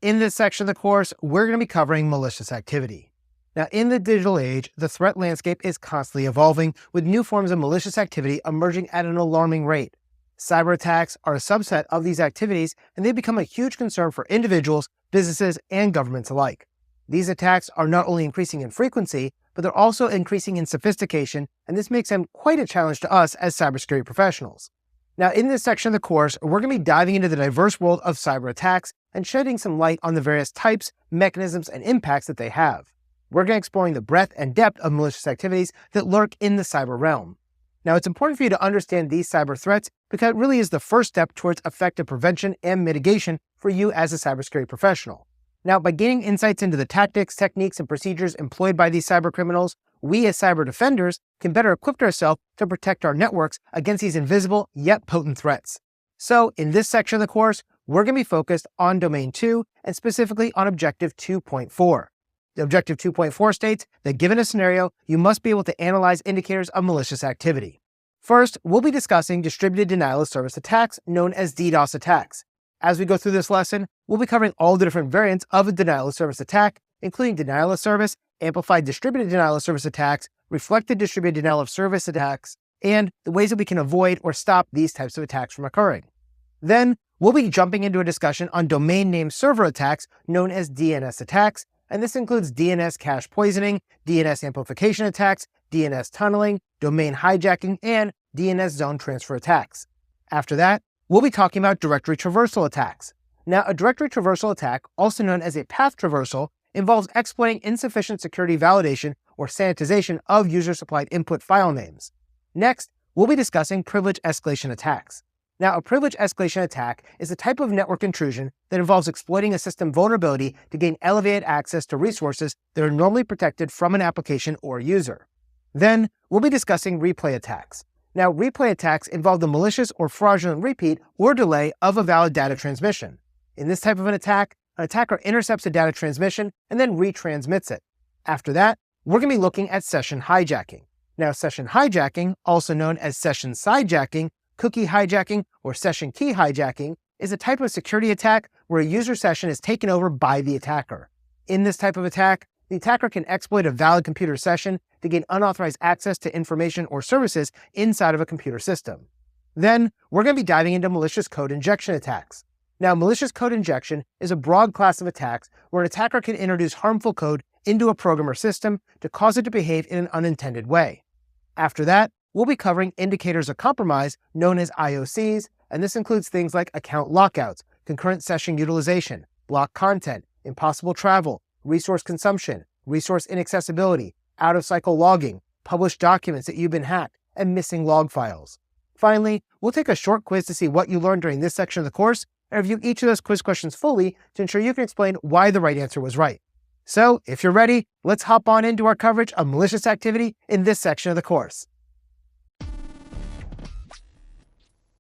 in this section of the course, we're going to be covering malicious activity. Now, in the digital age, the threat landscape is constantly evolving, with new forms of malicious activity emerging at an alarming rate. Cyber attacks are a subset of these activities, and they become a huge concern for individuals, businesses, and governments alike. These attacks are not only increasing in frequency, but they're also increasing in sophistication, and this makes them quite a challenge to us as cybersecurity professionals. Now, in this section of the course, we're going to be diving into the diverse world of cyber attacks and shedding some light on the various types, mechanisms, and impacts that they have. We're going to be exploring the breadth and depth of malicious activities that lurk in the cyber realm. Now, it's important for you to understand these cyber threats because it really is the first step towards effective prevention and mitigation for you as a cybersecurity professional. Now, by gaining insights into the tactics, techniques, and procedures employed by these cyber criminals, we as cyber defenders can better equip ourselves to protect our networks against these invisible yet potent threats. So, in this section of the course, we're going to be focused on Domain 2 and specifically on Objective 2.4. The Objective 2.4 states that given a scenario, you must be able to analyze indicators of malicious activity. First, we'll be discussing distributed denial of service attacks known as DDoS attacks. As we go through this lesson, we'll be covering all the different variants of a denial of service attack, including denial of service, amplified distributed denial of service attacks, reflected distributed denial of service attacks, and the ways that we can avoid or stop these types of attacks from occurring. Then, we'll be jumping into a discussion on domain name server attacks known as DNS attacks, and this includes DNS cache poisoning, DNS amplification attacks, DNS tunneling, domain hijacking, and DNS zone transfer attacks. After that, we'll be talking about directory traversal attacks. Now, a directory traversal attack, also known as a path traversal, involves exploiting insufficient security validation or sanitization of user-supplied input file names. Next, we'll be discussing privilege escalation attacks. Now, a privilege escalation attack is a type of network intrusion that involves exploiting a system vulnerability to gain elevated access to resources that are normally protected from an application or user. Then, we'll be discussing replay attacks. Now, replay attacks involve the malicious or fraudulent repeat or delay of a valid data transmission. In this type of an attacker intercepts the data transmission and then retransmits it. After that, we're going to be looking at session hijacking. Now, session hijacking, also known as session sidejacking, cookie hijacking, or session key hijacking, is a type of security attack where a user session is taken over by the attacker. In this type of attack, the attacker can exploit a valid computer session to gain unauthorized access to information or services inside of a computer system. Then, we're going to be diving into malicious code injection attacks. Now, malicious code injection is a broad class of attacks where an attacker can introduce harmful code into a program or system to cause it to behave in an unintended way. After that, we'll be covering indicators of compromise known as IOCs, and this includes things like account lockouts, concurrent session utilization, blocked content, impossible travel, resource consumption, resource inaccessibility, out-of-cycle logging, published documents that you've been hacked, and missing log files. Finally, we'll take a short quiz to see what you learned during this section of the course and review each of those quiz questions fully to ensure you can explain why the right answer was right. So, if you're ready, let's hop on into our coverage of malicious activity in this section of the course.